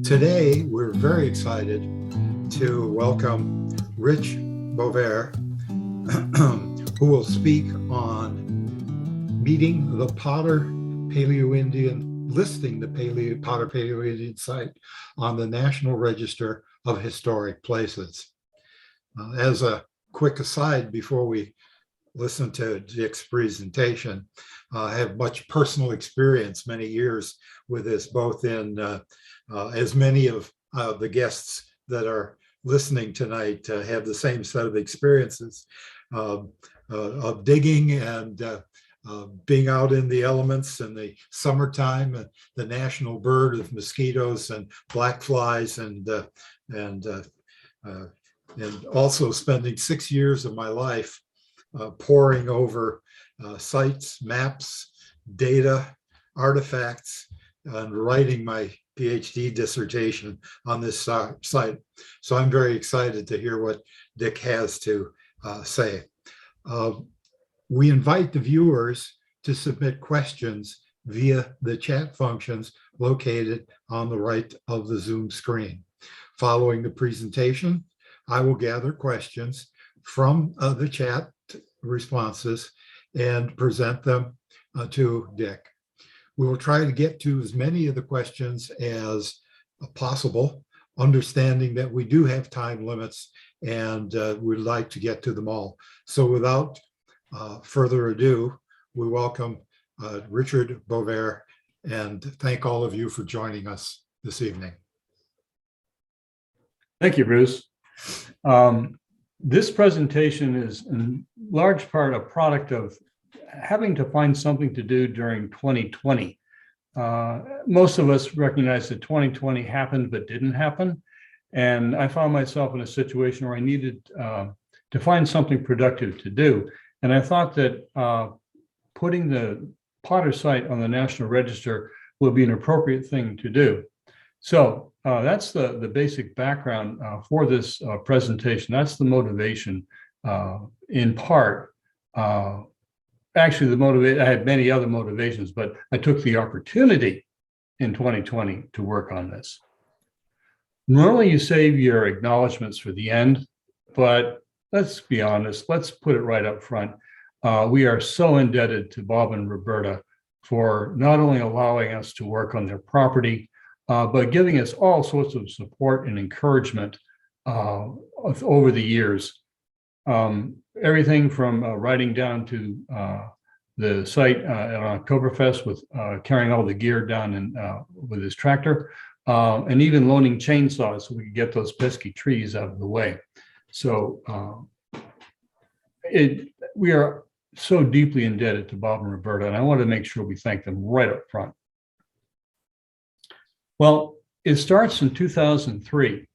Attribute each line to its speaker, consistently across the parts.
Speaker 1: Today, we're very excited to welcome Rich Boisvert, who will speak on meeting the Potter Paleo-Indian, listing the Potter Paleo-Indian site on the National Register of Historic Places. As a quick aside, before we listen to Dick's presentation, I have much personal experience, many years with this, both in as many of the guests that are listening tonight have the same set of experiences of digging and being out in the elements in the summertime, and the national bird of mosquitoes and black flies, and also spending 6 years of my life poring over sites, maps, data, artifacts, and writing my PhD dissertation on this site. So I'm very excited to hear what Dick has to say. We invite the viewers to submit questions via the chat functions located on the right of the Zoom screen. Following the presentation, I will gather questions from the chat responses and present them to Dick. We will try to get to as many of the questions as possible, understanding that we do have time limits and we'd like to get to them all. So without further ado, we welcome Richard Boisvert and thank all of you for joining us this evening.
Speaker 2: Thank you, Bruce. This presentation is in large part a product of having to find something to do during 2020. Most of us recognize that 2020 happened but didn't happen. And I found myself in a situation where I needed to find something productive to do. And I thought that putting the Potter site on the National Register would be an appropriate thing to do. So that's the basic background for this presentation. That's the motivation in part. Actually, I had many other motivations, but I took the opportunity in 2020 to work on this. Normally you save your acknowledgments for the end, but let's be honest, let's put it right up front. We are so indebted to Bob and Roberta for not only allowing us to work on their property, but giving us all sorts of support and encouragement over the years. Everything from riding down to the site at Oktoberfest with carrying all the gear down and with his tractor, and even loaning chainsaws so we could get those pesky trees out of the way. So we are so deeply indebted to Bob and Roberta, and I want to make sure we thank them right up front. Well, it starts in 2003.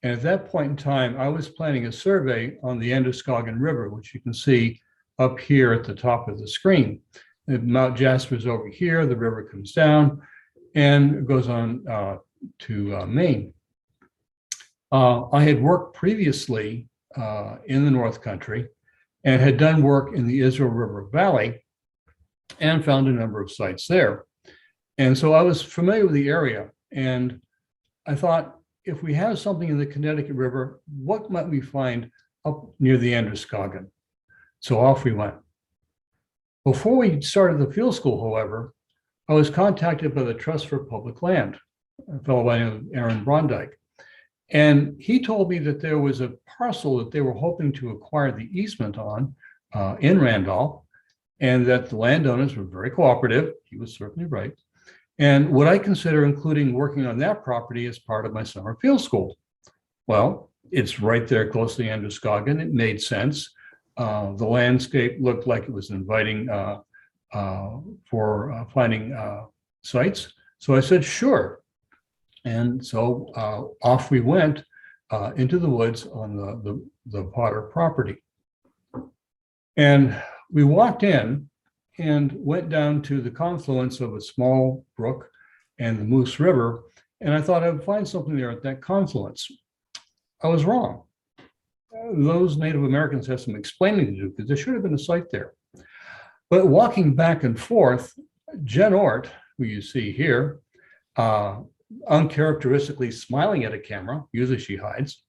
Speaker 2: And at that point in time, I was planning a survey on the Androscoggin River, which you can see up here at the top of the screen. Mount Jasper's over here, the river comes down and goes on to Maine. I had worked previously in the North Country and had done work in the Israel River Valley and found a number of sites there. And so I was familiar with the area, and I thought, if we have something in the Connecticut River, what might we find up near the Androscoggin? So off we went. Before we started the field school, however, I was contacted by the Trust for Public Land, a fellow by the name of Aaron Brondike. And he told me that there was a parcel that they were hoping to acquire the easement on in Randolph, and that the landowners were very cooperative. He was certainly right. And would I consider including working on that property as part of my summer field school? Well, it's right there close to the Androscoggin. It made sense. The landscape looked like it was inviting for finding sites. So I said, sure. And so off we went into the woods on the Potter property. And we walked in and went down to the confluence of a small brook and the Moose River. And I thought I would find something there at that confluence. I was wrong. Those Native Americans have some explaining to do because there should have been a site there. But walking back and forth, Jen Ort, who you see here, uncharacteristically smiling at a camera, usually she hides,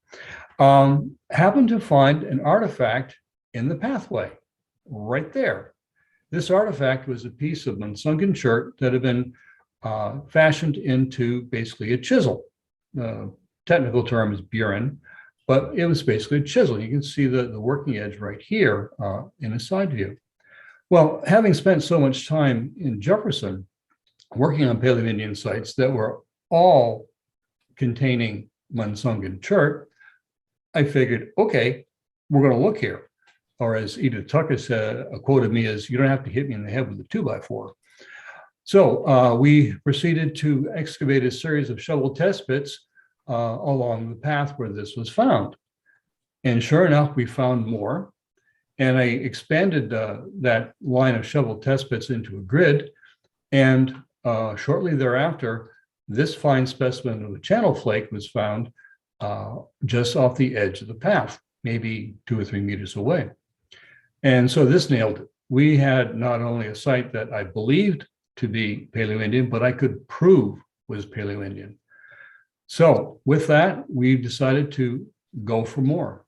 Speaker 2: happened to find an artifact in the pathway right there. This artifact was a piece of unsunken chert that had been fashioned into basically a chisel. The technical term is burin, but it was basically a chisel. You can see the working edge right here in a side view. Well, having spent so much time in Jefferson working on Paleo-Indian sites that were all containing Munsungan chert, I figured, okay, we're going to look here. Or as Edith Tucker said, quoted me as, "You don't have to hit me in the head with a 2x4. So we proceeded to excavate a series of shovel test pits along the path where this was found. And sure enough, we found more. And I expanded that line of shovel test pits into a grid. And shortly thereafter, this fine specimen of a channel flake was found just off the edge of the path, maybe 2 or 3 meters away. And so this nailed it. We had not only a site that I believed to be Paleo-Indian, but I could prove was Paleo-Indian. So with that, we decided to go for more.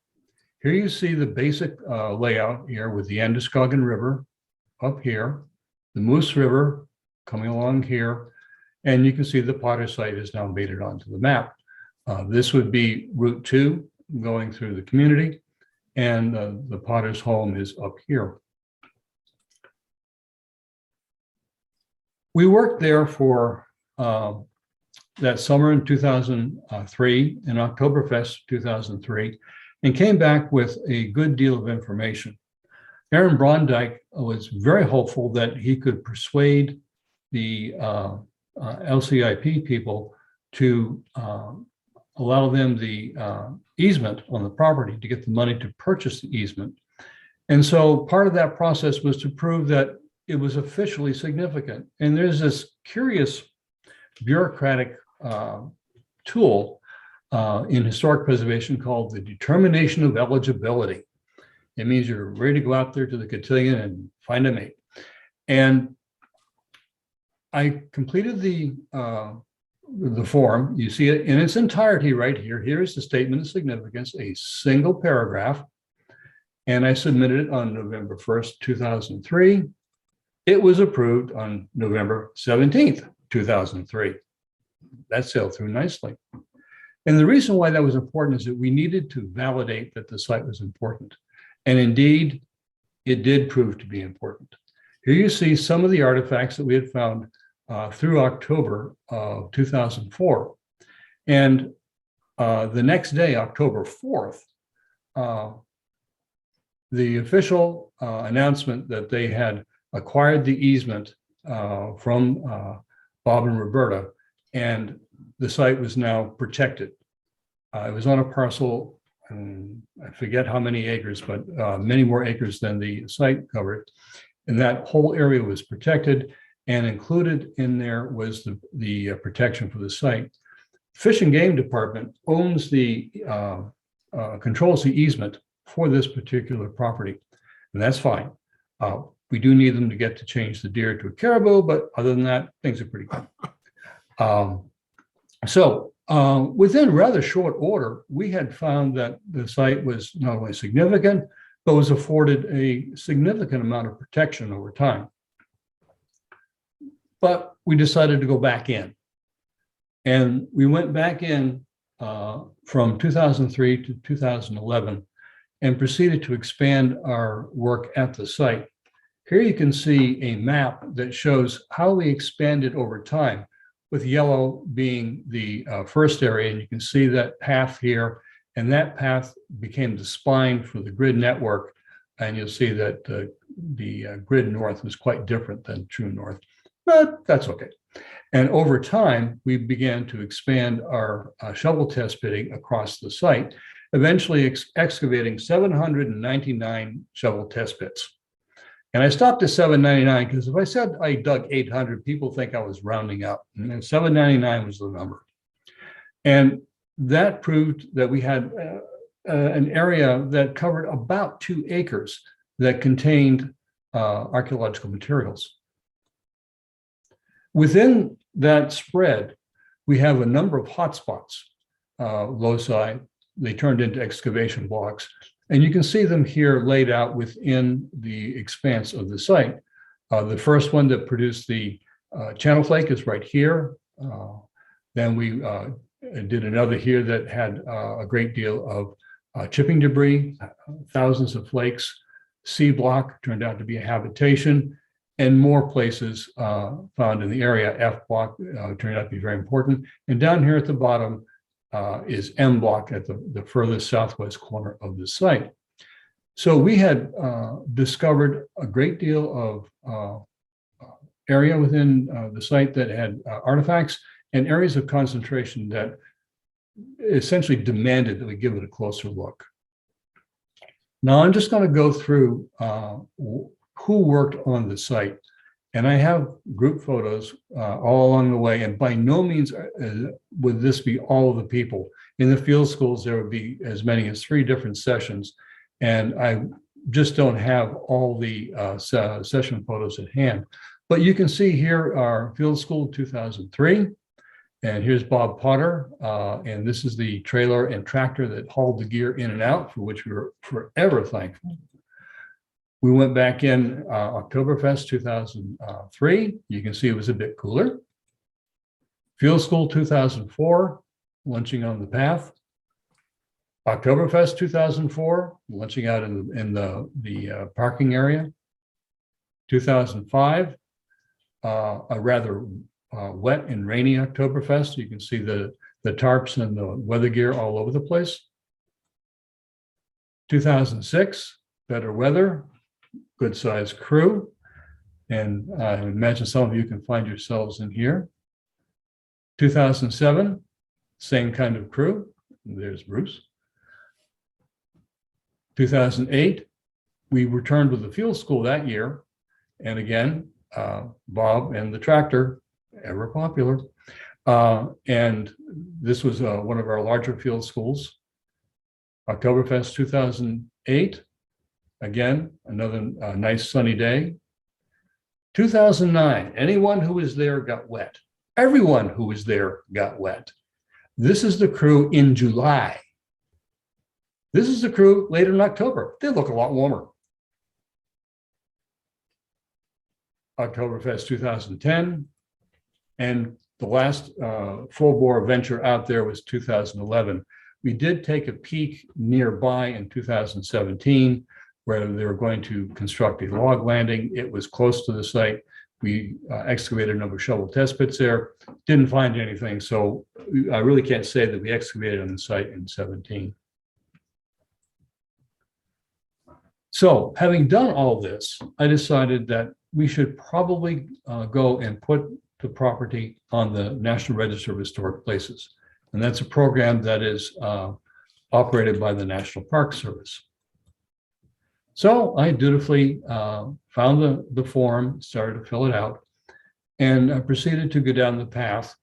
Speaker 2: Here you see the basic layout here with the Androscoggin River up here, the Moose River coming along here, and you can see the Potter site is now made it onto the map. This would be Route 2 going through the community, and the Potter's home is up here. We worked there for that summer in 2003, in Oktoberfest 2003, and came back with a good deal of information. Aaron Brondike was very hopeful that he could persuade the LCIP people to allow them the easement on the property to get the money to purchase the easement. And so part of that process was to prove that it was officially significant. And there's this curious bureaucratic tool in historic preservation called the Determination of Eligibility. It means you're ready to go out there to the cotillion and find a mate. And I completed the form. You see it in its entirety right here. Here's the statement of significance, a single paragraph. And I submitted it on November 1st, 2003. It was approved on November 17th, 2003. That sailed through nicely. And the reason why that was important is that we needed to validate that the site was important. And indeed, it did prove to be important. Here you see some of the artifacts that we had found through October of 2004. And the next day, October 4th, the official announcement that they had acquired the easement from Bob and Roberta, and the site was now protected. It was on a parcel, I forget how many acres, but many more acres than the site covered. And that whole area was protected, and included in there was the protection for the site. Fish and Game Department owns the, controls the easement for this particular property, and that's fine. We do need them to get to change the deer to a caribou, but other than that, things are pretty good. Within rather short order, we had found that the site was not only significant, but was afforded a significant amount of protection over time. But we decided to go back in. And we went back in from 2003 to 2011 and proceeded to expand our work at the site. Here you can see a map that shows how we expanded over time, with yellow being the first area. And you can see that path here, and that path became the spine for the grid network. And you'll see that the grid north was quite different than true north, but that's okay. And over time, we began to expand our shovel test pitting across the site, eventually excavating 799 shovel test pits. And I stopped at 799 because if I said I dug 800, people think I was rounding up. And 799 was the number. And that proved that we had an area that covered about 2 acres that contained archaeological materials. Within that spread, We have a number of hotspots, loci. They turned into excavation blocks. And you can see them here laid out within the expanse of the site. The first one that produced the channel flake is right here. Then we did another here that had a great deal of chipping debris, thousands of flakes. C block turned out to be a habitation, and more places found in the area. F block turned out to be very important. And down here at the bottom is M block at the furthest southwest corner of the site. So we had discovered a great deal of area within the site that had artifacts and areas of concentration that essentially demanded that we give it a closer look. Now I'm just going to go through who worked on the site. And I have group photos all along the way, and by no means would this be all of the people. In the field schools, there would be as many as 3 different sessions, and I just don't have all the session photos at hand. But you can see here our field school 2003, and here's Bob Potter, and this is the trailer and tractor that hauled the gear in and out, for which we were forever thankful. We went back in Oktoberfest 2003. You can see it was a bit cooler. Field School 2004, lunching on the path. Oktoberfest 2004, lunching out in the parking area. 2005, a rather wet and rainy Oktoberfest. You can see the tarps and the weather gear all over the place. 2006, better weather, good sized crew. And I imagine some of you can find yourselves in here. 2007, same kind of crew. There's Bruce. 2008, we returned with the field school that year. And again, Bob and the tractor, ever popular. And this was one of our larger field schools. Oktoberfest 2008, again, another nice sunny day. 2009, anyone who was there got wet. Everyone who was there got wet. This is the crew in July. This is the crew later in October. They look a lot warmer. Oktoberfest 2010, and the last full bore venture out there was 2011. We did take a peek nearby in 2017 where they were going to construct a log landing. It was close to the site. We excavated a number of shovel test pits there, didn't find anything. So I really can't say that we excavated on the site in 17. So having done all this, I decided that we should probably go and put the property on the National Register of Historic Places. And that's a program that is operated by the National Park Service. So I dutifully found the form, started to fill it out, and I proceeded to go down the path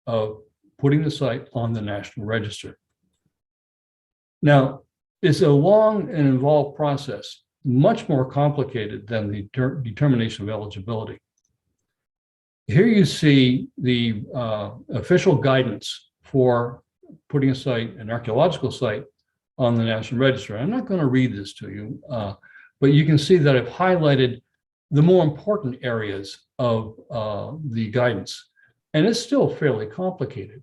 Speaker 2: of putting the site on the National Register. Now, it's a long and involved process, much more complicated than the determination of eligibility. Here you see the official guidance for putting a site, an archaeological site, on the National Register. I'm not going to read this to you, but you can see that I've highlighted the more important areas of the guidance, and it's still fairly complicated.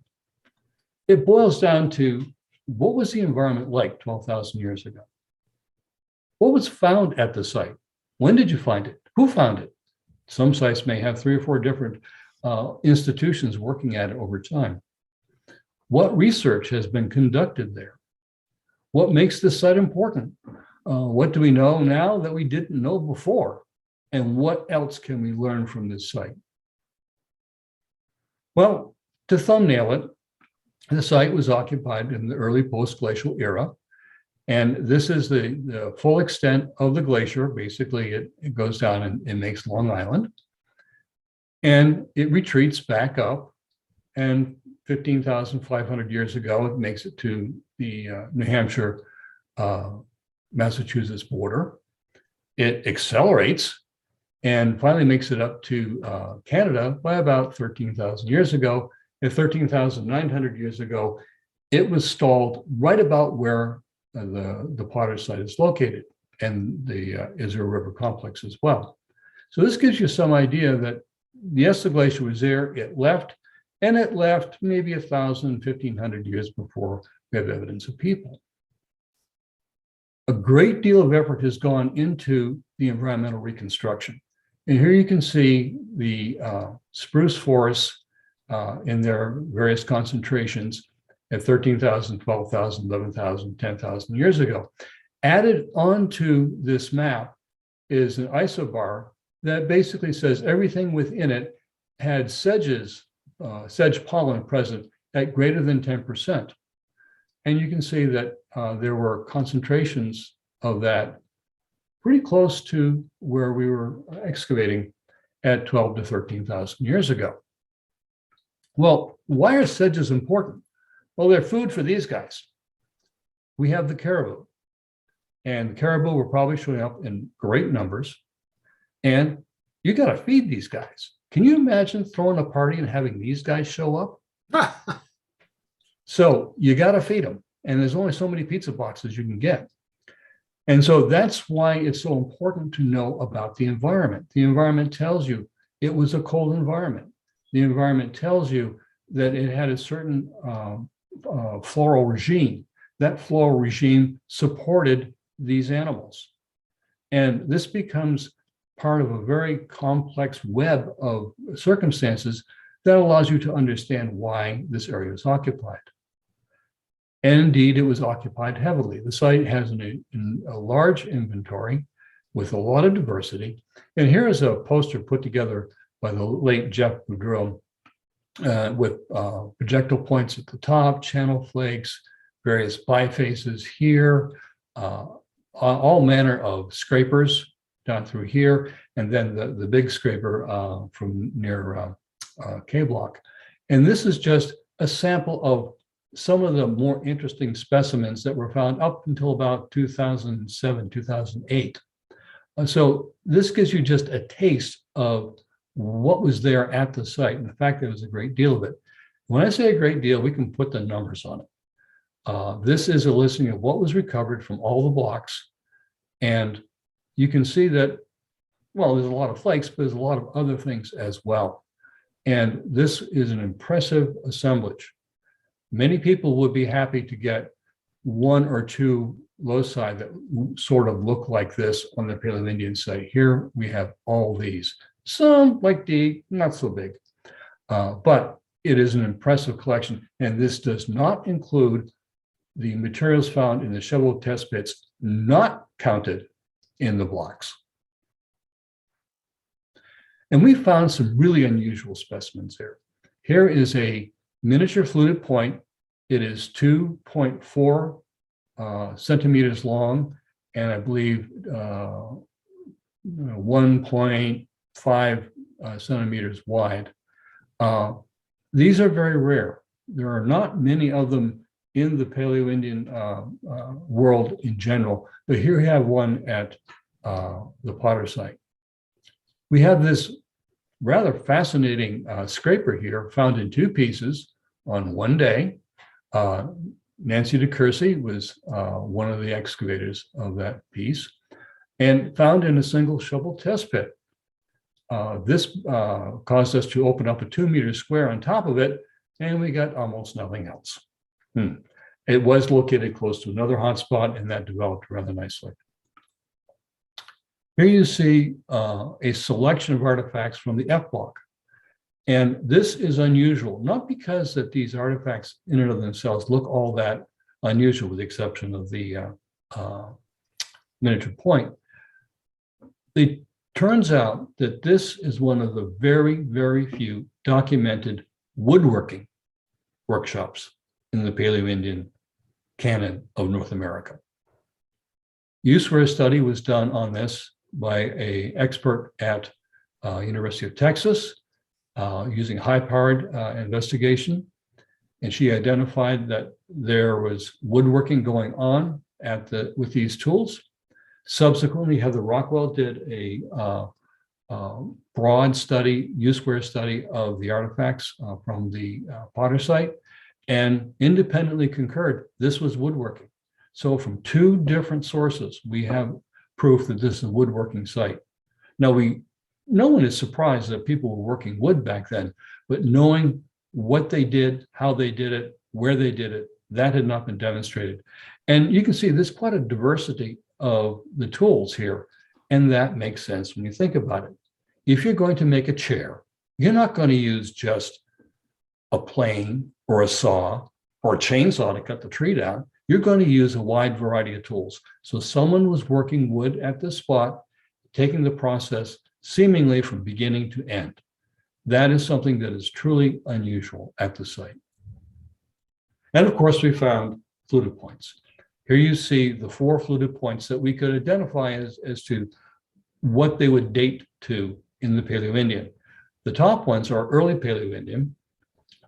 Speaker 2: It boils down to, what was the environment like 12,000 years ago? What was found at the site? When did you find it? Who found it? Some sites may have 3 or 4 different institutions working at it over time. What research has been conducted there? What makes this site important? What do we know now that we didn't know before? And what else can we learn from this site? Well, to thumbnail it, the site was occupied in the early post-glacial era. And this is the full extent of the glacier. Basically, it goes down and makes Long Island. And it retreats back up. And 15,500 years ago, it makes it to the New Hampshire, Massachusetts border. It accelerates and finally makes it up to Canada by about 13,000 years ago. At 13,900 years ago, it was stalled right about where the Potter's site is located, and the Israel River complex as well. So this gives you some idea that, yes, the glacier was there, it left, and it left maybe 1,000, 1,500 years before we have evidence of people. A great deal of effort has gone into the environmental reconstruction. And here you can see the spruce forests in their various concentrations at 13,000, 12,000, 11,000, 10,000 years ago. Added onto this map is an isobar that basically says everything within it had sedges, sedge pollen present at greater than 10%. And you can see that there were concentrations of that pretty close to where we were excavating at 12 to 13,000 years ago. Well, why are sedges important? Well, they're food for these guys. We have the caribou, and the caribou were probably showing up in great numbers, and you got to feed these guys. Can you imagine throwing a party and having these guys show up? So you got to feed them, and there's only so many pizza boxes you can get. And so that's why it's so important to know about the environment. The environment tells you it was a cold environment. The environment tells you that it had a certain floral regime. That floral regime supported these animals. And this becomes part of a very complex web of circumstances that allows you to understand why this area is occupied. And indeed, it was occupied heavily. The site has a large inventory with a lot of diversity. And here is a poster put together by the late Jeff Boudreau with projectile points at the top, channel flakes, various bifaces here, all manner of scrapers down through here, and then the big scraper from near K-Block. And this is just a sample of some of the more interesting specimens that were found up until about 2007, 2008. So this gives you just a taste of what was there at the site, and the fact that there was a great deal of it. When I say a great deal, we can put the numbers on it. This is a listing of what was recovered from all the blocks, and you can see that, well, there's a lot of flakes, but there's a lot of other things as well. And this is an impressive assemblage. Many people would be happy to get one or two loci that sort of look like this on the Paleo-Indian site. Here we have all these. Some, like D, not so big, but it is an impressive collection. And this does not include the materials found in the shovel test pits, not counted in the blocks. And we found some really unusual specimens here. Here is a miniature fluted point. It is 2.4 centimeters long, and I believe 1.5 centimeters wide. These are very rare. There are not many of them in the Paleo-Indian world in general, but here we have one at the Potter site. We have this rather fascinating scraper here, found in two pieces on one day. Nancy DeCursey was one of the excavators of that piece, and found in a single shovel test pit. This caused us to open up a 2-meter square on top of it, and we got almost nothing else. It was located close to another hotspot, and that developed rather nicely. Here you see a selection of artifacts from the F block. And this is unusual, not because that these artifacts in and of themselves look all that unusual, with the exception of the miniature point. It turns out that this is one of the very, very few documented woodworking workshops in the Paleo-Indian canon of North America. Use for a study was done on this by an expert at University of Texas, using high-powered investigation, and she identified that there was woodworking going on with these tools. Subsequently, Heather Rockwell did a broad study, U-square study of the artifacts from the Potter site, and independently concurred this was woodworking. So from two different sources, we have proof that this is a woodworking site. Now, no one is surprised that people were working wood back then, but knowing what they did, how they did it, where they did it, that had not been demonstrated. And you can see there's quite a diversity of the tools here, and that makes sense when you think about it. If you're going to make a chair, you're not going to use just a plane or a saw or a chainsaw to cut the tree down. You're going to use a wide variety of tools. So someone was working wood at this spot, taking the process seemingly from beginning to end. That is something that is truly unusual at the site. And of course, we found fluted points. Here you see the 4 fluted points that we could identify as to what they would date to in the Paleo-Indian. The top ones are early Paleo-Indian,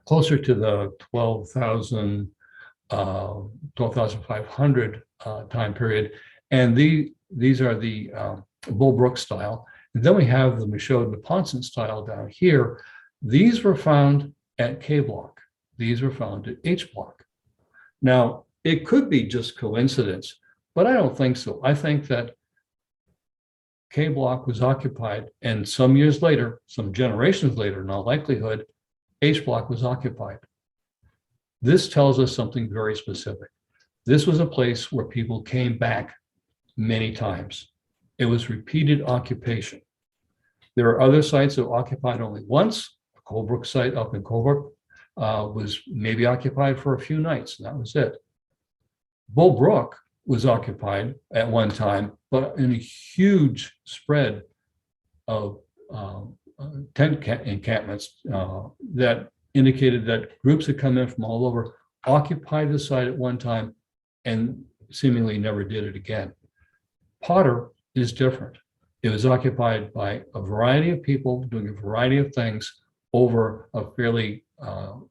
Speaker 2: closer to the 12,500 time period. And these are the Bullbrook style. And then we have the Michaud-Neponset style down here. These were found at K block. These were found at H block. Now, it could be just coincidence, but I don't think so. I think that K block was occupied, and some years later, some generations later, in all likelihood, H block was occupied. This tells us something very specific. This was a place where people came back many times. It was repeated occupation. There are other sites that were occupied only once. The Colebrook site up in Colebrook was maybe occupied for a few nights, and that was it. Bullbrook was occupied at one time, but in a huge spread of tent encampments that indicated that groups had come in from all over, occupied the site at one time, and seemingly never did it again. Potter is different. It was occupied by a variety of people doing a variety of things over a fairly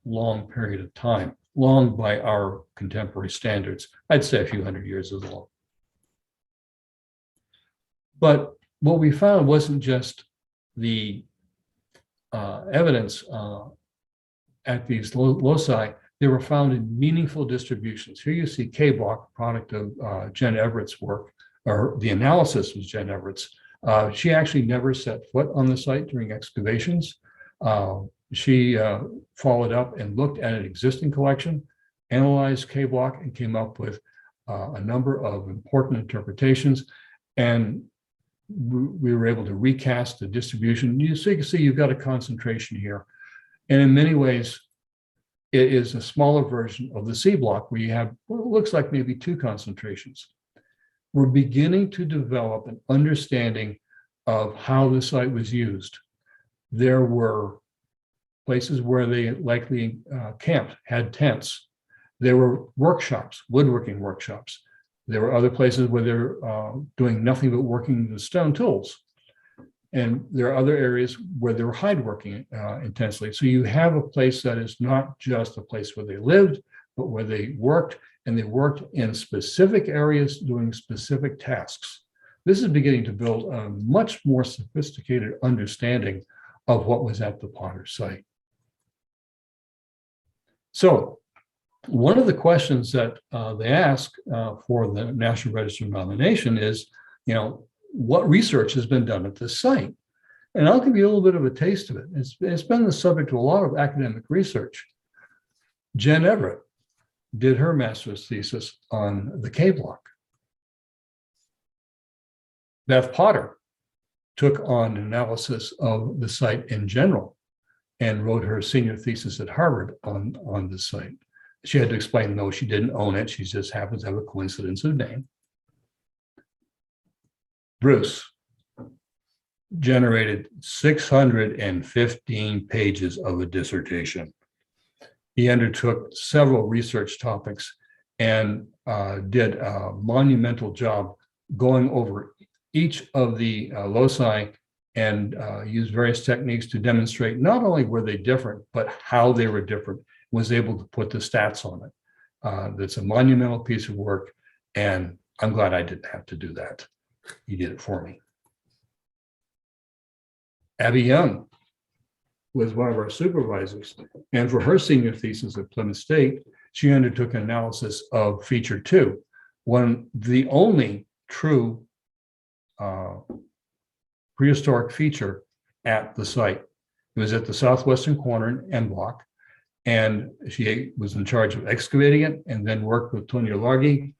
Speaker 2: long period of time, long by our contemporary standards. I'd say a few hundred years is long. But what we found wasn't just the evidence at these loci. They were found in meaningful distributions. Here you see K block, product of Jen Everett's work, or the analysis was Jen Everett's. She actually never set foot on the site during excavations. She followed up and looked at an existing collection, analyzed K block, and came up with a number of important interpretations. And we were able to recast the distribution. So you can see you've got a concentration here. And in many ways, it is a smaller version of the C block where you have what looks like maybe 2 concentrations. We're beginning to develop an understanding of how the site was used. There were places where they likely camped, had tents. There were workshops, woodworking workshops. There were other places where they're doing nothing but working the stone tools. And there are other areas where they were hide working intensely. So you have a place that is not just a place where they lived, but where they worked, and they worked in specific areas doing specific tasks. This is beginning to build a much more sophisticated understanding of what was at the Potter site. So one of the questions that they ask for the National Register nomination is, what research has been done at this site? And I'll give you a little bit of a taste of it. It's been the subject of a lot of academic research. Jen Everett did her master's thesis on the K block. Beth Potter took on analysis of the site in general and wrote her senior thesis at Harvard on the site. She had to explain, no, she didn't own it. She just happens to have a coincidence of name. Bruce generated 615 pages of a dissertation. He undertook several research topics and did a monumental job going over each of the loci and used various techniques to demonstrate not only were they different, but how they were different, was able to put the stats on it. That's a monumental piece of work, and I'm glad I didn't have to do that. He did it for me. Abby Young was one of our supervisors. And for her senior thesis at Plymouth State, she undertook an analysis of feature 2, the only true prehistoric feature at the site. It was at the southwestern corner in block, and she was in charge of excavating it and then worked with Tonya Largi,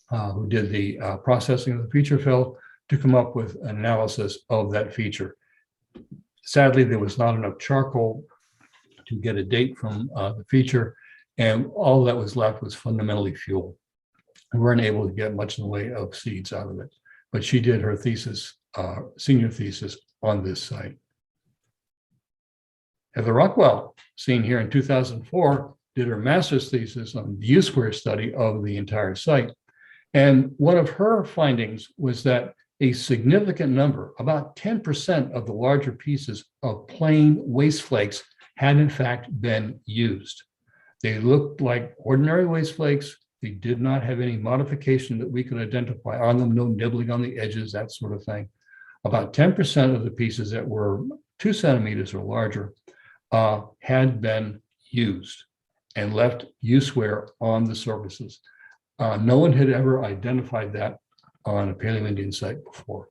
Speaker 2: who did the processing of the feature fill, to come up with an analysis of that feature. Sadly, there was not enough charcoal to get a date from the feature, and all that was left was fundamentally fuel. We weren't able to get much in the way of seeds out of it, but she did her thesis, senior thesis, on this site. Heather Rockwell, seen here in 2004, did her master's thesis on the U-square study of the entire site. And one of her findings was that a significant number, about 10% of the larger pieces of plain waste flakes had in fact been used. They looked like ordinary waste flakes. They did not have any modification that we could identify on them, no nibbling on the edges, that sort of thing. About 10% of the pieces that were 2 centimeters or larger had been used and left use wear on the surfaces. No one had ever identified that on a Paleo-Indian site before.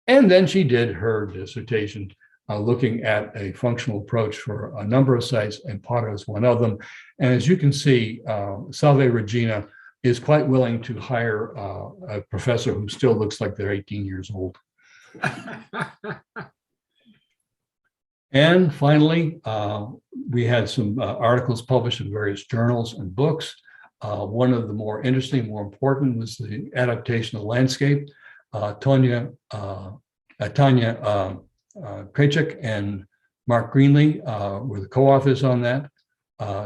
Speaker 2: And then she did her dissertation looking at a functional approach for a number of sites, and Potter is one of them. And as you can see, Salve Regina is quite willing to hire a professor who still looks like they're 18 years old. And finally, we had some articles published in various journals and books. One of the more interesting, more important, was the adaptation of the landscape. Tanya Krajcik and Mark Greenlee were the co-authors on that.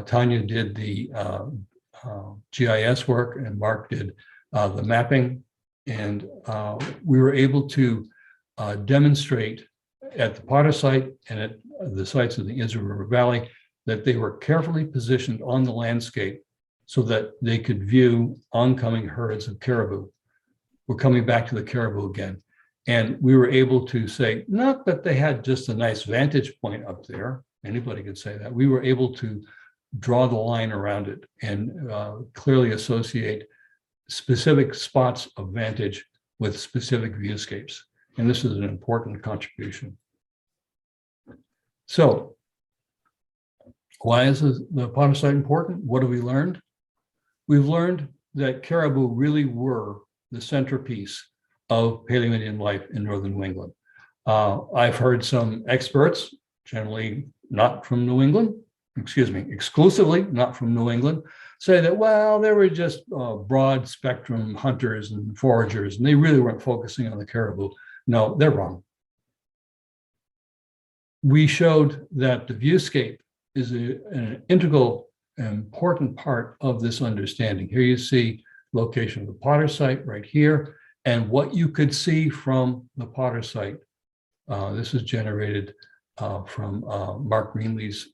Speaker 2: Tanya did the GIS work, and Mark did the mapping. And we were able to demonstrate at the Potter site and at the sites of the Israel River Valley that they were carefully positioned on the landscape so that they could view oncoming herds of caribou. We're coming back to the caribou again. And we were able to say, not that they had just a nice vantage point up there, anybody could say that. We were able to draw the line around it and clearly associate specific spots of vantage with specific viewscapes. And this is an important contribution. So why is the Potter site important? What have we learned? We've learned that caribou really were the centerpiece of Paleo-Indian life in northern New England. I've heard some experts, generally not from New England, exclusively not from New England, say that, well, they were just broad spectrum hunters and foragers, and they really weren't focusing on the caribou. No, they're wrong. We showed that the viewscape is an integral and important part of this understanding. Here you see location of the Potter site right here, and what you could see from the Potter site. This is generated from Mark Greenlee's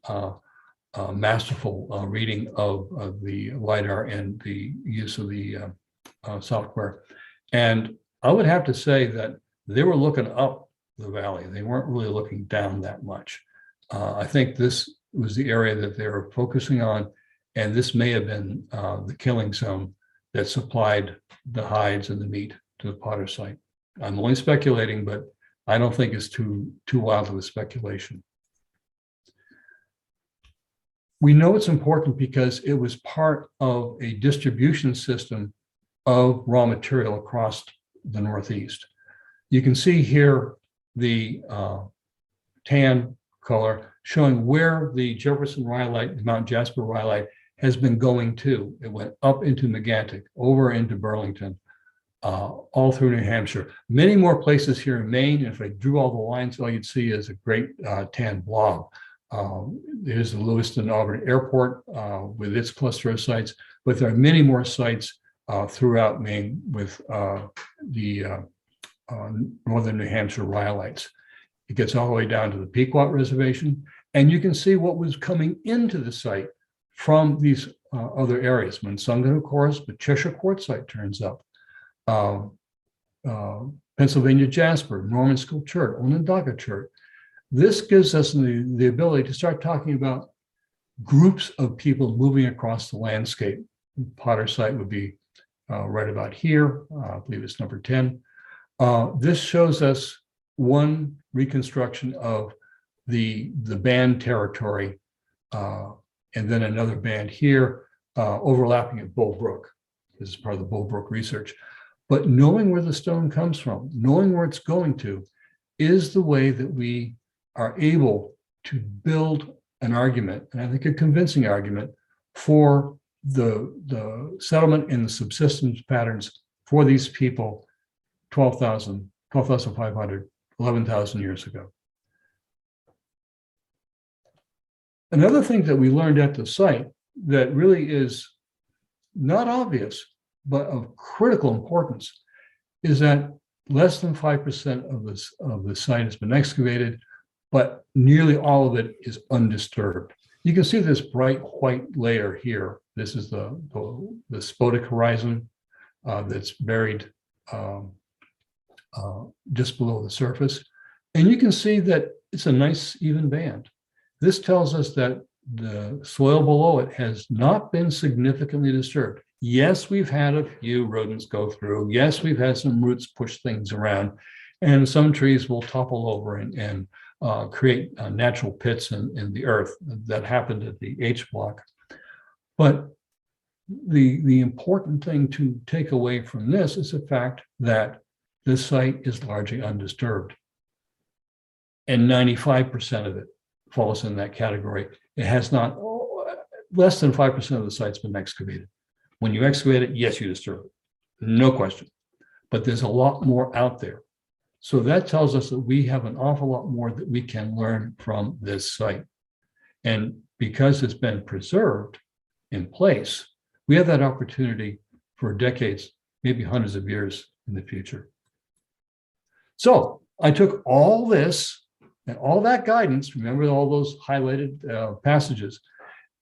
Speaker 2: masterful reading of the LiDAR and the use of the software. And I would have to say that they were looking up the valley. They weren't really looking down that much. I think this was the area that they were focusing on, and this may have been the killing zone that supplied the hides and the meat to the Potter site. I'm only speculating, but I don't think it's too wild of a speculation. We know it's important because it was part of a distribution system of raw material across the Northeast. You can see here the tan color showing where the Jefferson rhyolite, Mount Jasper rhyolite, has been going to. It went up into Megantic, over into Burlington, all through New Hampshire. Many more places here in Maine. And if I drew all the lines, all you'd see is a great tan blob. There's the Lewiston Auburn Airport with its cluster of sites, but there are many more sites throughout Maine with the northern New Hampshire rhyolites. It gets all the way down to the Pequot Reservation, and you can see what was coming into the site from these other areas. Monsungan, of course, but Cheshire Quartzite turns up. Pennsylvania jasper, Norman sculpture, Onondaga chert. This gives us the ability to start talking about groups of people moving across the landscape. Potter site would be right about here. I believe it's number 10. This shows us one reconstruction of the band territory, and then another band here, overlapping at Bull Brook. This is part of the Bull Brook research. But knowing where the stone comes from, knowing where it's going to, is the way that we are able to build an argument, and I think a convincing argument, for the settlement and the subsistence patterns for these people 12,000, 12,500, 11,000 years ago. Another thing that we learned at the site that really is not obvious, but of critical importance, is that less than 5% of the site has been excavated, but nearly all of it is undisturbed. You can see this bright white layer here. This is the spodec horizon that's buried just below the surface. And you can see that it's a nice even band. This tells us that the soil below it has not been significantly disturbed. Yes, we've had a few rodents go through. Yes, we've had some roots push things around, and some trees will topple over and create natural pits in the earth. That happened at the H block. But the important thing to take away from this is the fact that this site is largely undisturbed. And 95% of it falls in that category. It has not, less than 5% of the site's been excavated. When you excavate it, yes, you disturb it, no question. But there's a lot more out there. So that tells us that we have an awful lot more that we can learn from this site. And because it's been preserved in place, we have that opportunity for decades, maybe hundreds of years in the future. So I took all this and all that guidance, remember all those highlighted passages,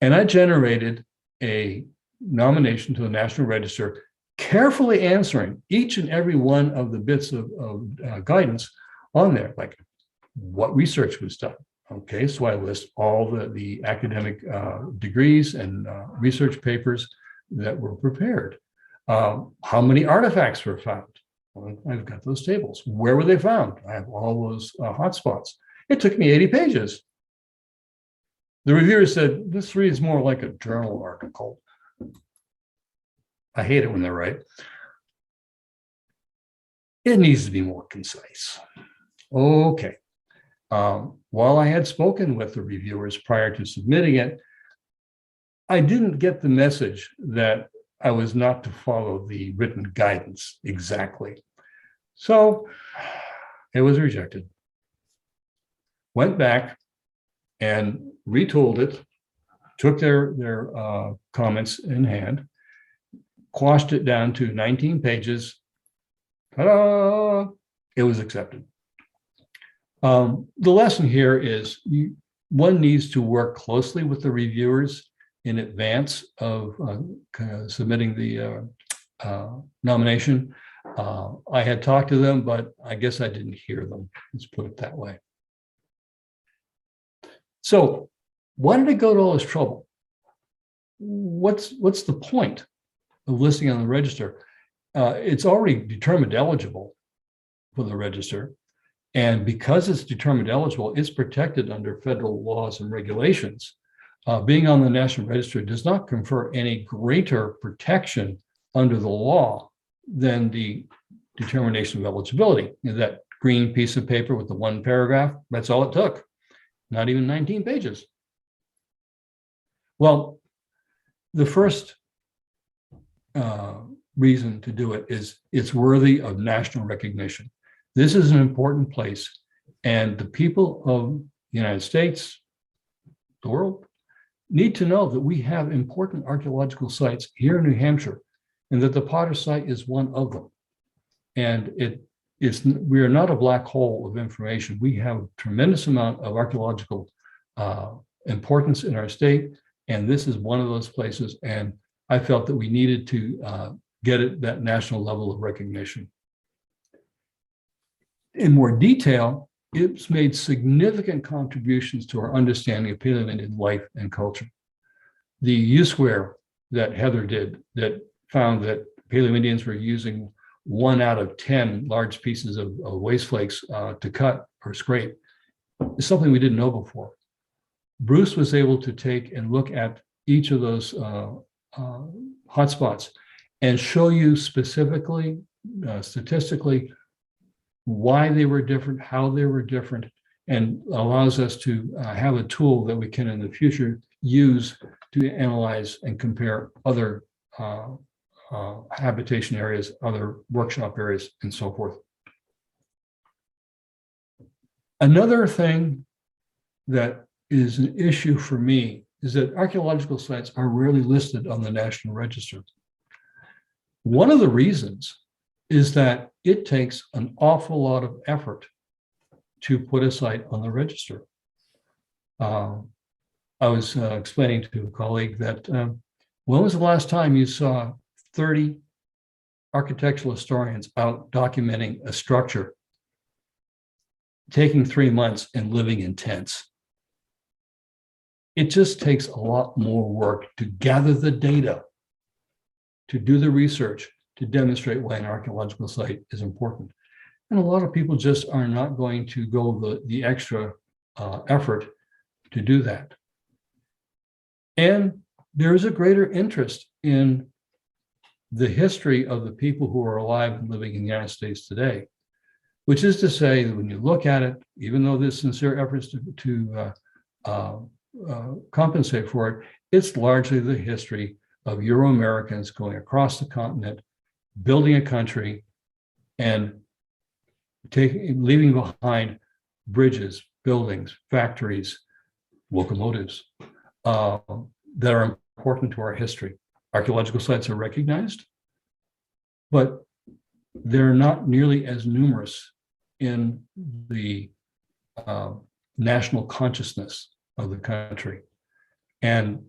Speaker 2: and I generated a nomination to the National Register, carefully answering each and every one of the bits of guidance on there, like what research was done. Okay, so I list all the academic degrees and research papers that were prepared. How many artifacts were found? Well, I've got those tables. Where were they found? I have all those hotspots. It took me 80 pages. The reviewer said, this reads more like a journal article. I hate it when they're right. It needs to be more concise. Okay. While I had spoken with the reviewers prior to submitting it, I didn't get the message that I was not to follow the written guidance exactly. So it was rejected. Went back and retooled it, took their comments in hand, quashed it down to 19 pages. Ta-da! It was accepted. The lesson here is one needs to work closely with the reviewers in advance of submitting the nomination. I had talked to them, but I guess I didn't hear them. Let's put it that way. So why did I go to all this trouble? What's the point of listing on the register? It's already determined eligible for the register. And because it's determined eligible, it's protected under federal laws and regulations. Being on the National Register does not confer any greater protection under the law than the Determination of Eligibility. You know, that green piece of paper with the one paragraph, that's all it took. Not even 19 pages. Well, the first reason to do it is it's worthy of national recognition. This is an important place, and the people of the United States, the world, need to know that we have important archaeological sites here in New Hampshire, and that the Potter site is one of them. And we are not a black hole of information. We have a tremendous amount of archaeological importance in our state, and this is one of those places. And I felt that we needed to get it that national level of recognition. in more detail, it's made significant contributions to our understanding of Paleo-Indian life and culture. The U-square that Heather did that found that Paleo-Indians were using 1 out of 10 large pieces of waste flakes to cut or scrape is something we didn't know before. Bruce was able to take and look at each of those hotspots and show you specifically, statistically, why they were different, how they were different, and allows us to have a tool that we can in the future use to analyze and compare other habitation areas, other workshop areas, and so forth. Another thing that is an issue for me is that archaeological sites are rarely listed on the National Register. One of the reasons is that it takes an awful lot of effort to put a site on the register. I was explaining to a colleague that when was the last time you saw 30 architectural historians out documenting a structure, taking 3 months and living in tents? It just takes a lot more work to gather the data, to do the research, to demonstrate why an archaeological site is important. And a lot of people just are not going to go the extra effort to do that. And there is a greater interest in the history of the people who are alive and living in the United States today, which is to say that when you look at it, even though there's sincere efforts to compensate for it, it's largely the history of Euro-Americans going across the continent, building a country, and leaving behind bridges, buildings, factories, locomotives that are important to our history. Archaeological sites are recognized, but they're not nearly as numerous in the national consciousness of the country. And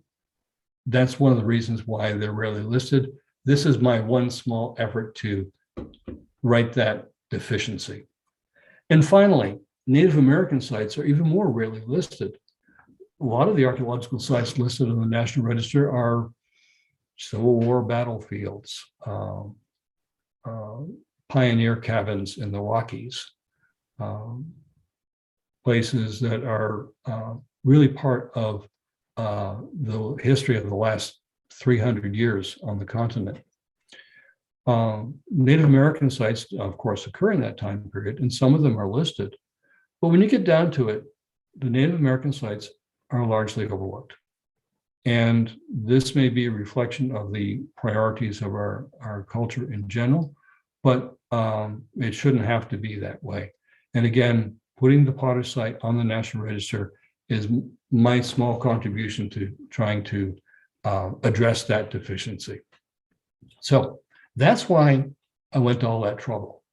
Speaker 2: that's one of the reasons why they're rarely listed. This is my one small effort to right that deficiency. And finally, Native American sites are even more rarely listed. A lot of the archaeological sites listed on the National Register are Civil War battlefields, pioneer cabins in the Rockies, places that are really part of the history of the last 300 years on the continent. Native American sites, of course, occur in that time period, and some of them are listed. But when you get down to it, the Native American sites are largely overlooked. And this may be a reflection of the priorities of our culture in general, but it shouldn't have to be that way. And again, putting the Potter site on the National Register is my small contribution to trying to address that deficiency. So that's why I went to all that trouble.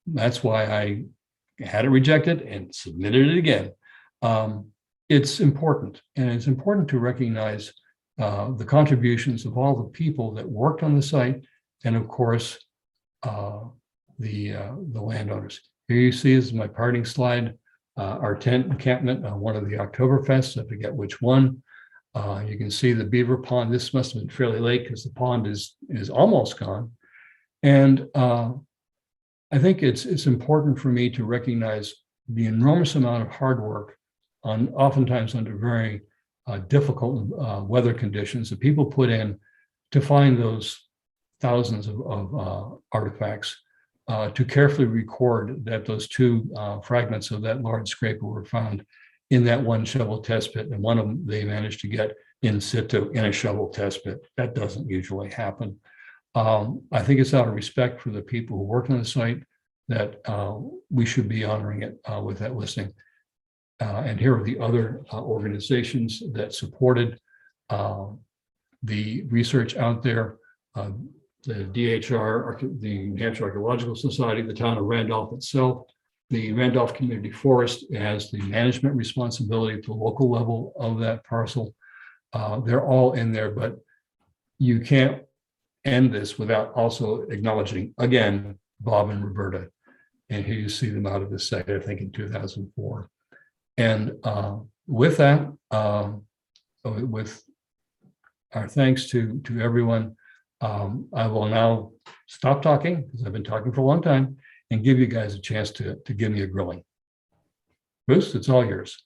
Speaker 2: That's why I had it rejected and submitted it again. It's important, and it's important to recognize the contributions of all the people that worked on the site, and of course, the landowners. Here you see is my parting slide, our tent encampment on one of the Oktoberfests, I forget which one. You can see the Beaver Pond. This must have been fairly late because the pond is almost gone. And I think it's important for me to recognize the enormous amount of hard work oftentimes under very difficult weather conditions that people put in to find those thousands of artifacts, to carefully record that those two fragments of that large scraper were found in that one shovel test pit, and one of them they managed to get in situ in a shovel test pit. That doesn't usually happen. I think it's out of respect for the people who work on the site that we should be honoring it with that listing. And here are the other organizations that supported the research out there. The DHR, the Hampshire Archaeological Society, the town of Randolph itself, the Randolph Community Forest has the management responsibility at the local level of that parcel. They're all in there, but you can't end this without also acknowledging, again, Bob and Roberta. And here you see them out of the site, I think in 2004. And with that, with our thanks to everyone, I will now stop talking, because I've been talking for a long time, and give you guys a chance to give me a grilling. Bruce, it's all yours.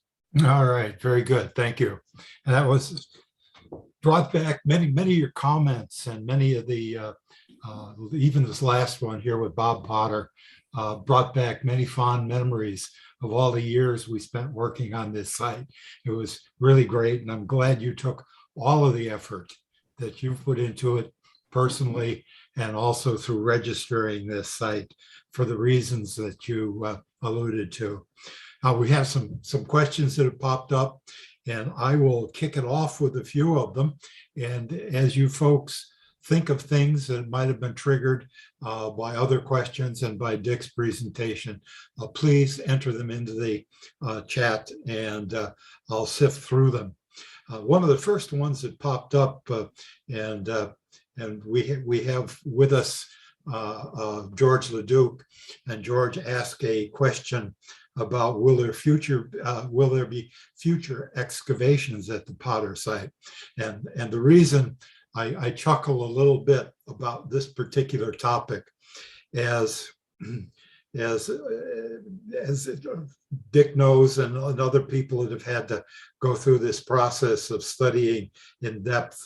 Speaker 1: All right, very good. Thank you. And that was brought back many of your comments, and many of the, even this last one here with Bob Potter, brought back many fond memories of all the years we spent working on this site. It was really great, and I'm glad you took all of the effort that you've put into it personally, and also through registering this site for the reasons that you alluded to. We have some questions that have popped up, and I will kick it off with a few of them. And as you folks think of things that might have been triggered by other questions and by Dick's presentation, please enter them into the chat, and I'll sift through them. One of the first ones that popped up, and we have with us George Leduc, and George asked a question about will there be future excavations at the Potter site, and the reason I chuckle a little bit about this particular topic, as Dick knows, and other people that have had to go through this process of studying in depth,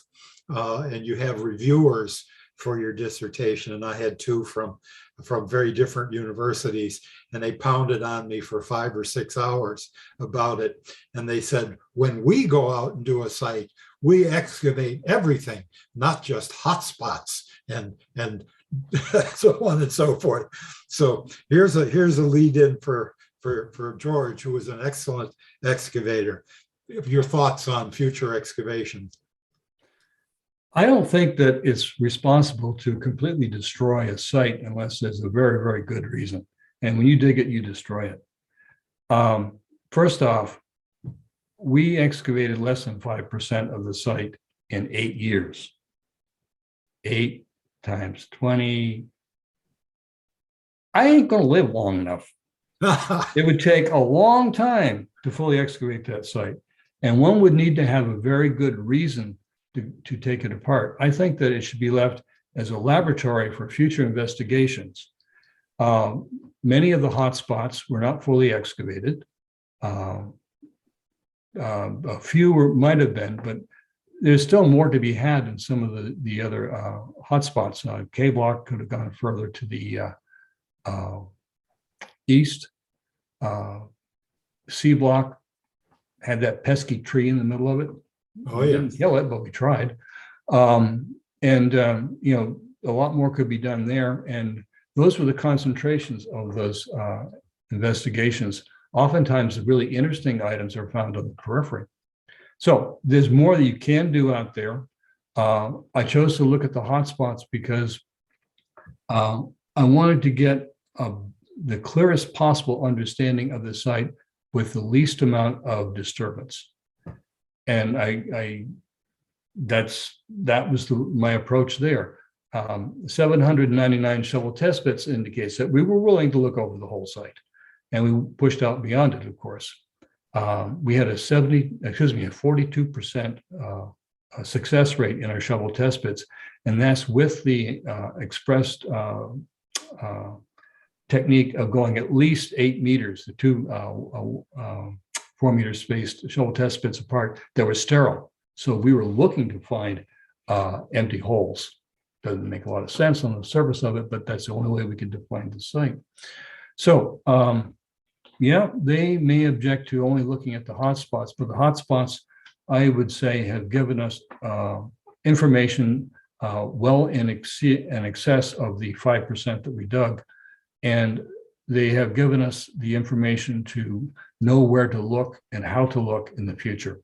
Speaker 1: and you have reviewers for your dissertation, and I had two from very different universities, and they pounded on me for 5 or 6 hours about it. And they said, when we go out and do a site, we excavate everything, not just hot spots and so on and so forth. So here's a lead in for George, who was an excellent excavator. Your thoughts on future excavations?
Speaker 2: I don't think that it's responsible to completely destroy a site unless there's a very, very good reason. And when you dig it, you destroy it. First off, we excavated less than 5% of the site in 8 years. 8 times 20. I ain't going to live long enough. It would take a long time to fully excavate that site. And one would need to have a very good reason to take it apart. I think that it should be left as a laboratory for future investigations. Many of the hot spots were not fully excavated. A few might have been, but there's still more to be had in some of the other hot spots. K block could have gone further to the east. C block had that pesky tree in the middle of it.
Speaker 1: Oh,
Speaker 2: We
Speaker 1: yeah.
Speaker 2: didn't kill it, but we tried. You know, a lot more could be done there. And those were the concentrations of those investigations. Oftentimes, the really interesting items are found on the periphery. So there's more that you can do out there. I chose to look at the hotspots because I wanted to get the clearest possible understanding of the site with the least amount of disturbance. And that was my approach there. 799 shovel test bits indicates that we were willing to look over the whole site, and we pushed out beyond it, of course. We had a 42% success rate in our shovel test bits, and that's with the expressed technique of going at least 8 meters, the two 4 meter spaced shovel test bits apart that were sterile. So we were looking to find empty holes. Doesn't make a lot of sense on the surface of it, but that's the only way we could define the site. So yeah, they may object to only looking at the hotspots, but the hotspots, I would say, have given us information well in excess of the 5% that we dug. And they have given us the information to know where to look and how to look in the future.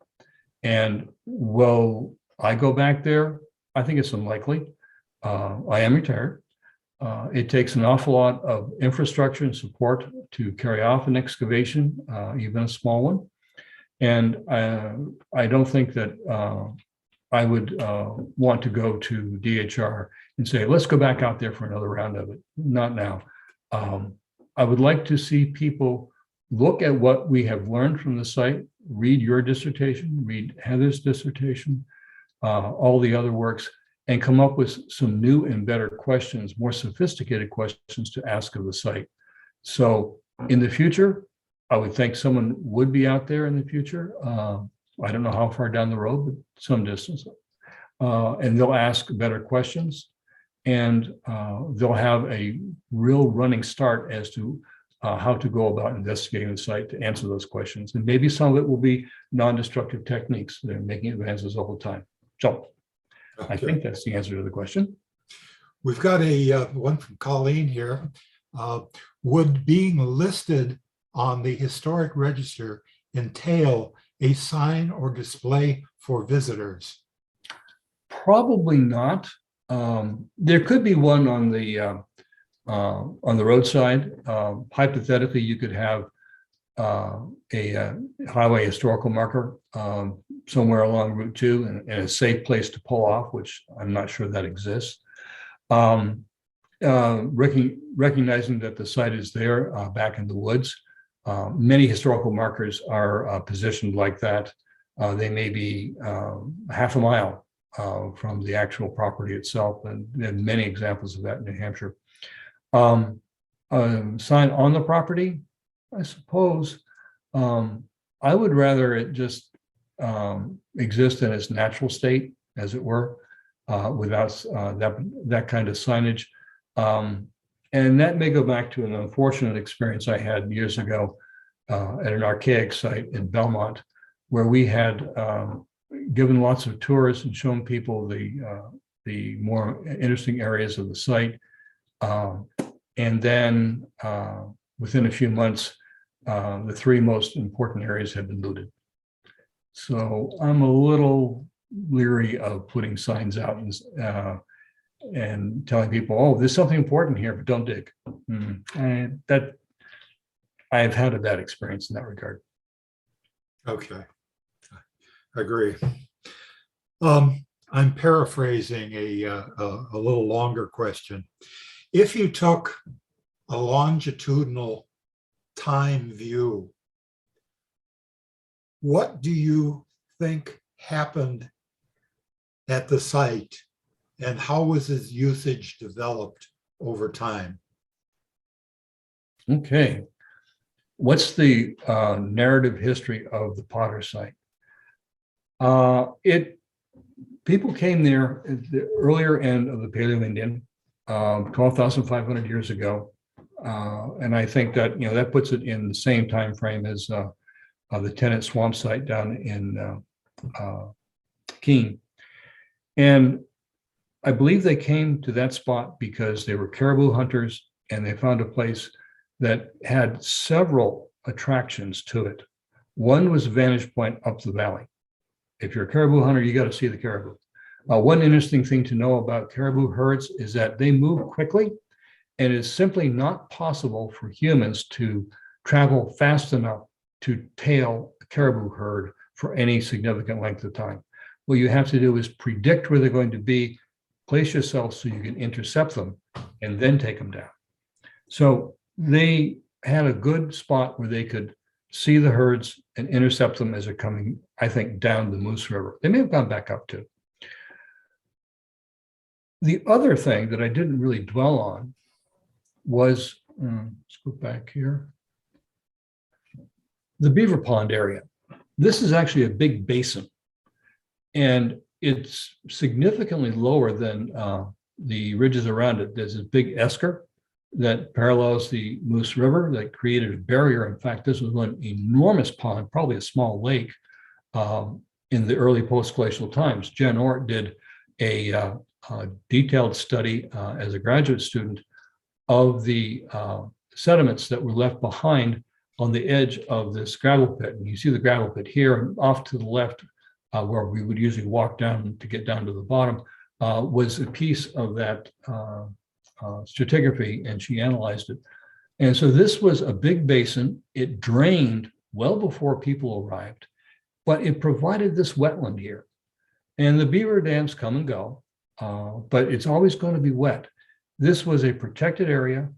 Speaker 2: And will I go back there? I think it's unlikely. I am retired. It takes an awful lot of infrastructure and support to carry off an excavation, even a small one. And I don't think that I would want to go to DHR and say, let's go back out there for another round of it. Not now. I would like to see people look at what we have learned from the site, read your dissertation, read Heather's dissertation, all the other works, and come up with some new and better questions, more sophisticated questions to ask of the site. So in the future, I would think someone would be out there in the future. I don't know how far down the road, but some distance. And they'll ask better questions, and they'll have a real running start as to how to go about investigating the site to answer those questions. And maybe some of it will be non-destructive techniques. They're making advances all the time. So I think that's the answer to the question.
Speaker 1: We've got a one from Colleen here. Would being listed on the historic register entail a sign or display for visitors?
Speaker 2: Probably not. There could be one on the roadside. Hypothetically, you could have a highway historical marker somewhere along Route 2 and a safe place to pull off, which I'm not sure that exists. Recognizing that the site is there back in the woods, many historical markers are positioned like that. They may be half a mile from the actual property itself, and there are many examples of that in New Hampshire. Sign on the property, I suppose. I would rather it just exist in its natural state, as it were, without that kind of signage. And that may go back to an unfortunate experience I had years ago at an archaic site in Belmont, where we had given lots of tours and shown people the more interesting areas of the site. And then within a few months, the three most important areas had been looted. So I'm a little leery of putting signs out and telling people, oh, there's something important here, but don't dig. And that I've had a bad experience in that regard.
Speaker 1: Okay, I agree. I'm paraphrasing a little longer question. If you took a longitudinal time view, what do you think happened at the site, and how was its usage developed over time?
Speaker 2: Okay. What's the narrative history of the Potter site? People came there at the earlier end of the Paleo-Indian, 12,500 years ago. And I think that, that puts it in the same time frame as the Tennant Swamp site down in Keene. And I believe they came to that spot because they were caribou hunters, and they found a place that had several attractions to it. One was a vantage point up the valley. If you're a caribou hunter, you got to see the caribou. One interesting thing to know about caribou herds is that they move quickly, and it's simply not possible for humans to travel fast enough to tail a caribou herd for any significant length of time. What you have to do is predict where they're going to be, place yourself so you can intercept them, and then take them down. So they had a good spot where they could see the herds and intercept them as they're coming, I think, down the Moose River. They may have gone back up too. The other thing that I didn't really dwell on was, let's go back here, the Beaver Pond area. This is actually a big basin, and it's significantly lower than the ridges around it. There's a big esker that parallels the Moose River that created a barrier. In fact, this was one enormous pond, probably a small lake, in the early post-glacial times. Jen Ort did a detailed study as a graduate student of the sediments that were left behind on the edge of this gravel pit. And you see the gravel pit here, and off to the left, where we would usually walk down to get down to the bottom, was a piece of that stratigraphy, and she analyzed it. And so this was a big basin. It drained well before people arrived, but it provided this wetland here. And the beaver dams come and go, but it's always going to be wet. This was a protected area.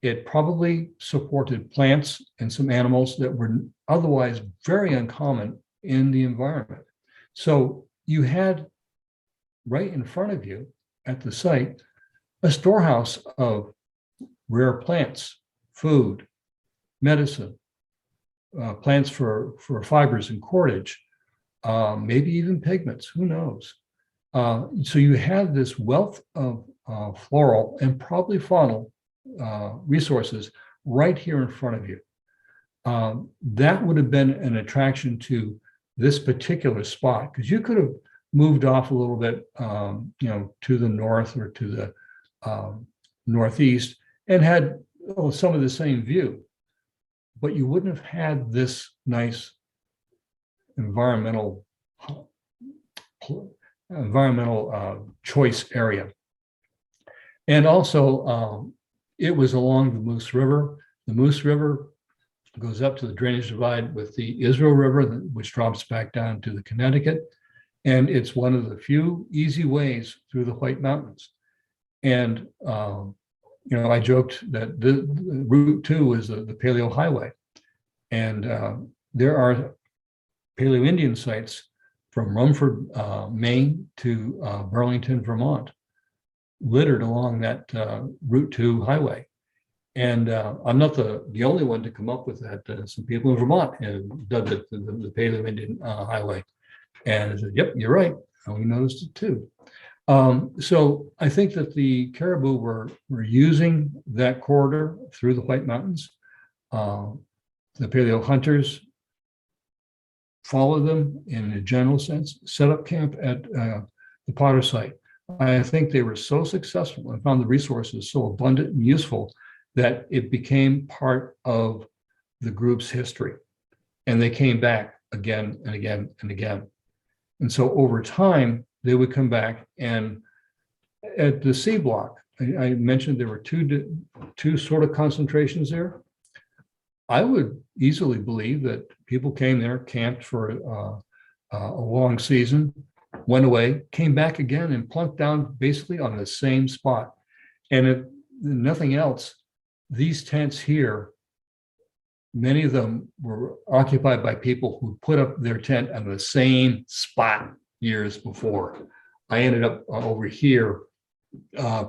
Speaker 2: it probably supported plants and some animals that were otherwise very uncommon in the environment. So you had right in front of you at the site a storehouse of rare plants, food, medicine, plants for fibers and cordage, maybe even pigments, who knows? So you have this wealth of floral and probably faunal resources right here in front of you. That would have been an attraction to this particular spot, because you could have moved off a little bit, to the north or to the northeast and had some of the same view, but you wouldn't have had this nice environmental choice area. And also, it was along the Moose River. The Moose River goes up to the drainage divide with the Israel River, which drops back down to the Connecticut. And it's one of the few easy ways through the White Mountains. And, I joked that the Route 2 is the Paleo Highway. And there are Paleo Indian sites from Rumford, Maine to Burlington, Vermont, littered along that Route 2 highway. And I'm not the only one to come up with that. Some people in Vermont have done the Paleo Indian Highway. And I said, yep, you're right. And we noticed it too. So I think that the caribou were using that corridor through the White Mountains. The Paleo hunters followed them in a general sense, set up camp at the Potter site. I think they were so successful and found the resources so abundant and useful that it became part of the group's history. And they came back again and again and again. And so over time, they would come back, and at the C block, I mentioned there were two sort of concentrations there. I would easily believe that people came there, camped for a long season, went away, came back again, and plunked down basically on the same spot. And if nothing else, these tents here, many of them were occupied by people who put up their tent on the same spot years before. I ended up over here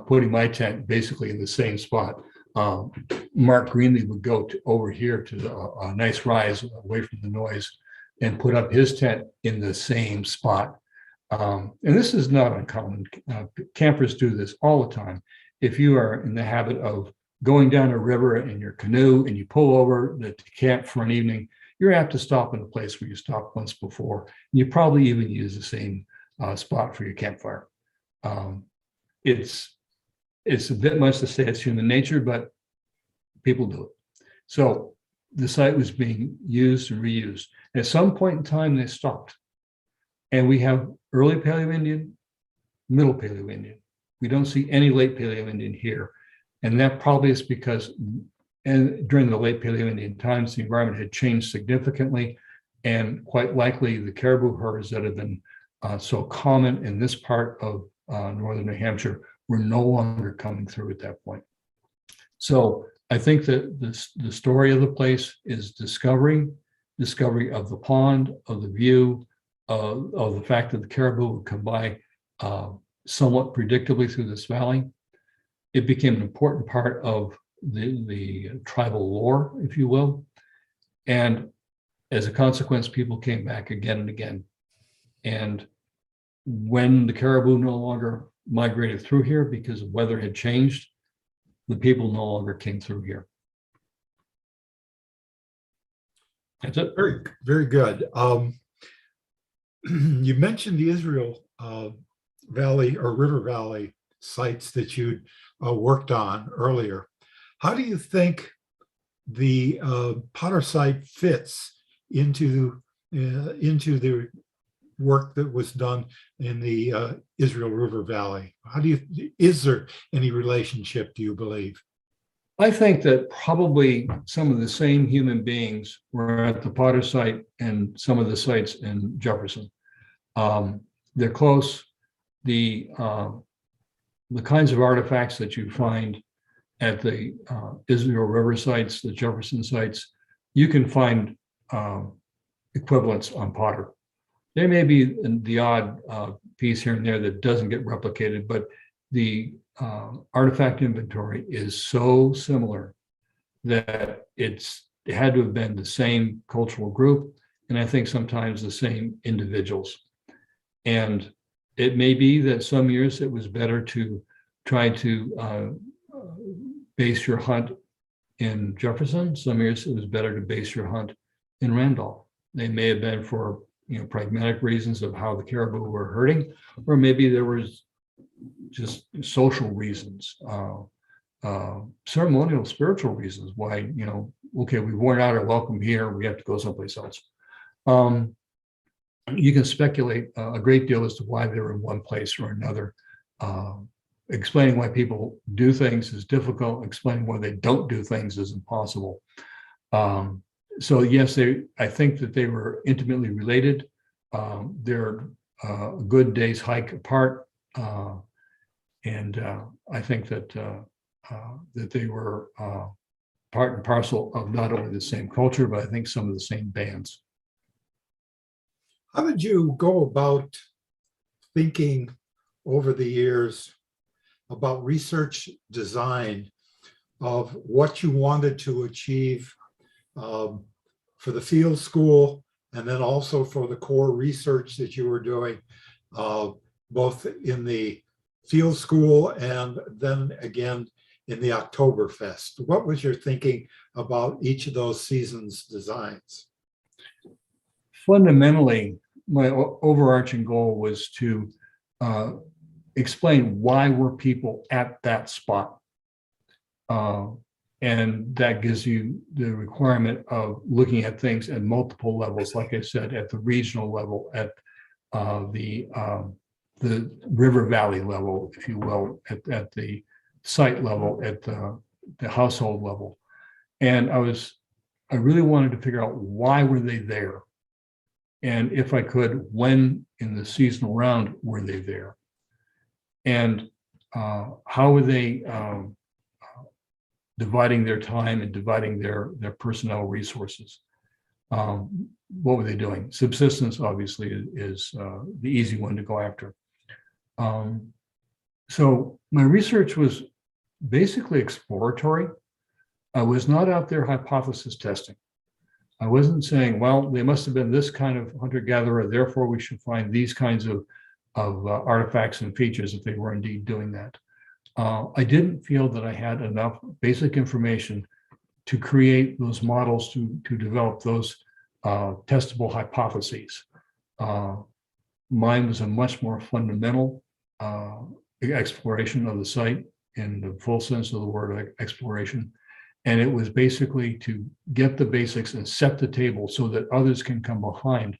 Speaker 2: putting my tent basically in the same spot. Mark Greenlee would go over here to a nice rise away from the noise and put up his tent in the same spot. And this is not uncommon. Campers do this all the time. If you are in the habit of going down a river in your canoe and you pull over to camp for an evening, you're apt to stop in a place where you stopped once before. You probably even use the same spot for your campfire. It's a bit much to say it's human nature, but people do it. So the site was being used and reused. At some point in time, they stopped. And we have early Paleo Indian, middle Paleo Indian. We don't see any late Paleo Indian here. And that probably is because during the late Paleo Indian times, the environment had changed significantly. And quite likely the caribou herds that have been so common in this part of northern New Hampshire were no longer coming through at that point. So I think that the story of the place is discovery of the pond, of the view, of the fact that the caribou would come by somewhat predictably through this valley. It became an important part of the tribal lore, if you will. And as a consequence, people came back again and again. And when the caribou no longer migrated through here because the weather had changed, the people no longer came through here. That's it.
Speaker 1: Very, very good. You mentioned the Israel Valley or River Valley sites that you'd worked on earlier. How do you think the Potter site fits into the work that was done in the Israel River Valley? Is there any relationship, do you believe?
Speaker 2: I think that probably some of the same human beings were at the Potter site and some of the sites in Jefferson. They're close. The kinds of artifacts that you find at the Israel River sites, the Jefferson sites, you can find equivalents on Potter. There may be the odd piece here and there that doesn't get replicated, but the artifact inventory is so similar that it had to have been the same cultural group, and I think sometimes the same individuals. And it may be that some years it was better to try to base your hunt in Jefferson. Some years it was better to base your hunt in Randolph. They may have been for pragmatic reasons of how the caribou were herding, or maybe there was just social reasons, ceremonial, spiritual reasons why, okay, we've worn out our welcome here, we have to go someplace else. You can speculate a great deal as to why they're in one place or another. Explaining why people do things is difficult. Explaining why they don't do things is impossible. So yes, I think that they were intimately related. They're a good day's hike apart. And I think that they were part and parcel of not only the same culture, but I think some of the same bands.
Speaker 1: How did you go about thinking over the years about research design of what you wanted to achieve for the field school, and then also for the core research that you were doing, both in the field school and then again in the Oktoberfest? What was your thinking about each of those seasons' designs?
Speaker 2: Fundamentally, my overarching goal was to explain why were people at that spot. And that gives you the requirement of looking at things at multiple levels, like I said, at the regional level, at the river valley level, if you will, at the site level, at the household level. And I really wanted to figure out why were they there? And if I could, when in the seasonal round were they there? And how were they dividing their time and dividing their personnel resources? What were they doing? Subsistence, obviously, is the easy one to go after. So my research was basically exploratory. I was not out there hypothesis testing. I wasn't saying, well, they must have been this kind of hunter-gatherer, therefore we should find these kinds of artifacts and features if they were indeed doing that. I didn't feel that I had enough basic information to create those models to develop those testable hypotheses. Mine was a much more fundamental exploration of the site in the full sense of the word exploration. And it was basically to get the basics and set the table so that others can come behind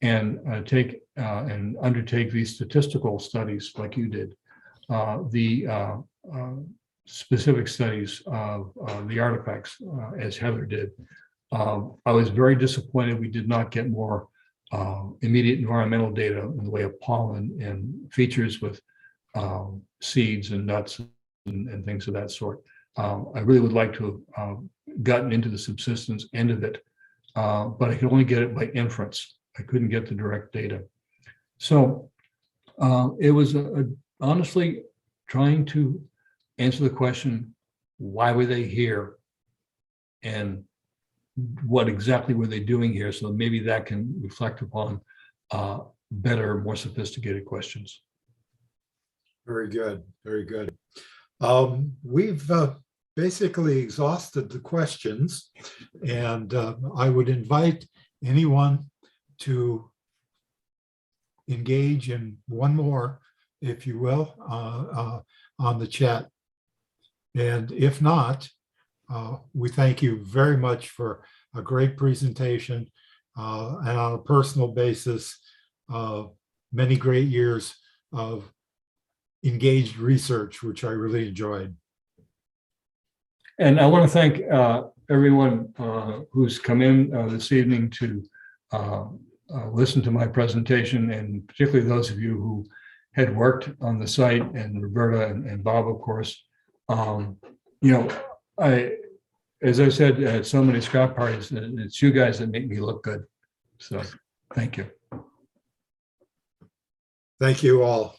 Speaker 2: and take and undertake these statistical studies like you did. The specific studies of the artifacts, as Heather did. I was very disappointed we did not get more immediate environmental data in the way of pollen and features with seeds and nuts and things of that sort. I really would like to have gotten into the subsistence end of it, but I could only get it by inference. I couldn't get the direct data. So it was honestly trying to answer the question, why were they here? And what exactly were they doing here? So maybe that can reflect upon better, more sophisticated questions.
Speaker 1: Very good, very good. We've basically exhausted the questions, and I would invite anyone to engage in one more, if you will, on the chat. And if not, we thank you very much for a great presentation, and on a personal basis, many great years of engaged research, which I really enjoyed.
Speaker 2: And I want to thank everyone who's come in this evening to listen to my presentation, and particularly those of you who had worked on the site, and Roberta and Bob, of course. As I said at so many scrap parties, it's you guys that make me look good. So thank you.
Speaker 1: Thank you all.